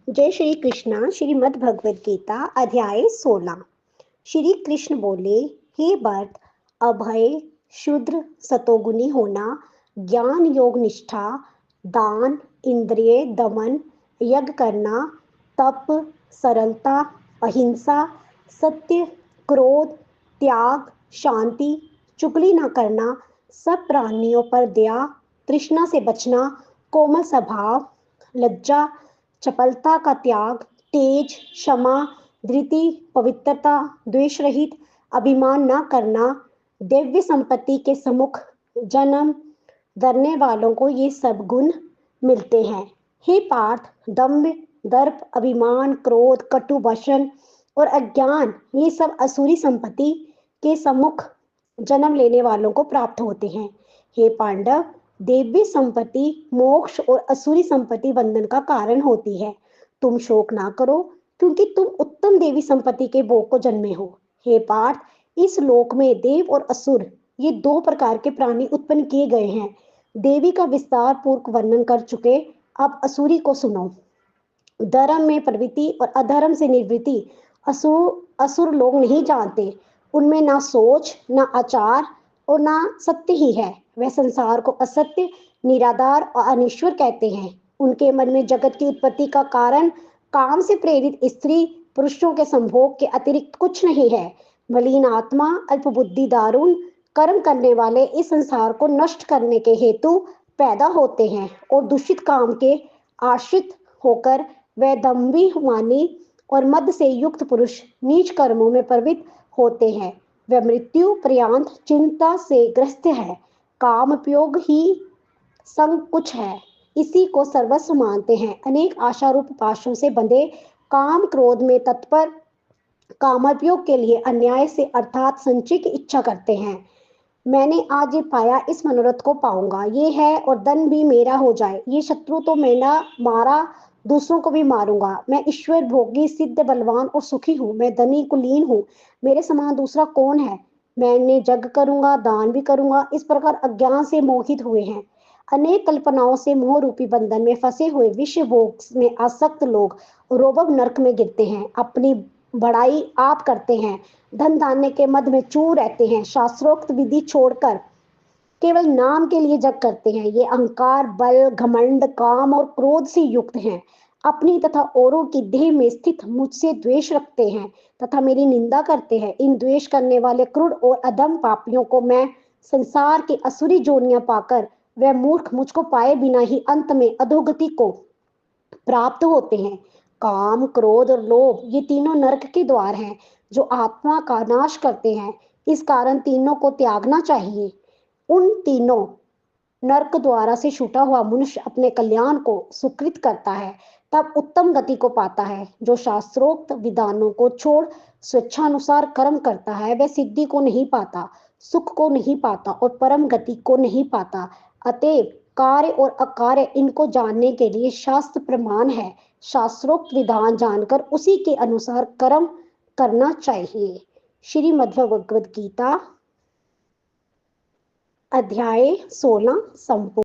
जय श्री कृष्ण। श्रीमद् भगवद गीता अध्याय 16। श्री कृष्ण बोले, हे भरत, अभय, शूद्र, सतोगुनी होना, ज्ञान योग निष्ठा, दान, इंद्रिय दमन, यज्ञ करना, तप, सरलता, अहिंसा, सत्य, क्रोध, त्याग, शांति, चुगली न करना, सब प्राणियों पर दया, तृष्णा से बचना, कोमल स्वभाव, लज्जा, चपलता का त्याग, तेज, क्षमा, धृति, पवित्रता, द्वेष रहित, अभिमान न करना, दिव्य संपत्ति के सम्मुख जन्म धरने वालों को ये सब गुण मिलते हैं। हे पार्थ, दम्भ, दर्प, अभिमान, क्रोध, कटु भाषण और अज्ञान ये सब असुरी संपत्ति के सम्मुख जन्म लेने वालों को प्राप्त होते हैं। हे पांडव, देवी संपत्ति मोक्ष और असुरी संपत्ति बंधन का कारण होती है। तुम शोक ना करो, क्योंकि तुम उत्तम देवी संपत्ति के भोग को जन्मे हो। हे पार्थ, इस लोक में देव और असुर ये दो प्रकार के प्राणी उत्पन्न किए गए हैं। देवी का विस्तार पूर्वक वर्णन कर चुके, अब असुरी को सुनो। धर्म में प्रवृत्ति और अधर्म से निवृत्ति असुर लोग नहीं जानते। उनमें ना सोच, ना आचार और ना सत्य ही है। वह संसार को असत्य, निराधार और अनिश्वर कहते हैं। उनके मन में जगत की उत्पत्ति का कारण काम से प्रेरित स्त्री पुरुषों के संभोग के अतिरिक्त कुछ नहीं है। मलिन आत्मा, अल्पबुद्धि, दारुण कर्म करने वाले इस संसार को नष्ट करने के हेतु पैदा होते हैं और दूषित काम के आश्रित होकर वह दम्भी, वाणी और मद से युक्त पुरुष नीच कर्मों में प्रवृत्त होते हैं। वह मृत्यु पर्यंत चिंता से ग्रस्त है। काम उपयोग ही संग कुछ है, इसी को सर्वस्व मानते हैं। अनेक आशा रूप पाशों से बंधे काम क्रोध में तत्पर कामोपयोग के लिए अन्याय से अर्थात संचय की इच्छा करते हैं। मैंने आज ये पाया, इस मनोरथ को पाऊंगा, ये है और धन भी मेरा हो जाए। ये शत्रु तो मैंने मारा, दूसरों को भी मारूंगा। मैं ईश्वर, भोगी, सिद्ध, बलवान और सुखी हूँ। मैं धनी कुलीन हूँ, मेरे समान दूसरा कौन है। मैंने यज्ञ करूंगा, दान भी करूंगा। इस प्रकार अज्ञान से मोहित हुए हैं। अनेक कल्पनाओं से मोह रूपी बंधन में फंसे हुए विषय भोग में आसक्त लोग रोबब नरक में गिरते हैं। अपनी बढ़ाई आप करते हैं, धन धान्य के मद में चूर रहते हैं, शास्त्रोक्त विधि छोड़कर केवल नाम के लिए जग करते हैं। ये अहंकार, बल, घमंड, काम और क्रोध से युक्त हैं। अपनी तथा औरों की देह में स्थित मुझसे द्वेष रखते हैं तथा मेरी निंदा करते हैं। इन द्वेष करने वाले क्रूर और अधम पापियों को मैं संसार की असुरी जोनियां पाकर वह मूर्ख मुझको पाए बिना ही अंत में अधोगति को प्राप्त होते हैं। काम, क्रोध और लोभ ये तीनों नरक के द्वार हैं जो आत्मा का नाश करते हैं। इस कारण तीनों को त्यागना चाहिए। उन तीनों नरक द्वारा से छूटा हुआ मनुष्य अपने कल्याण को सुकृत करता है, तब उत्तम गति को पाता है। जो शास्त्रोक्त विधानों को छोड़ स्वेच्छानुसार कर्म करता है, वह सिद्धि को नहीं पाता, सुख को नहीं पाता और परम गति को नहीं पाता। अतएव कार्य और अकार्य इनको जानने के लिए शास्त्र प्रमाण है। शास्त्रोक्त विधान जानकर उसी के अनुसार कर्म करना चाहिए। श्रीमद् भगवद गीता अध्याय 16 संपूर्ण।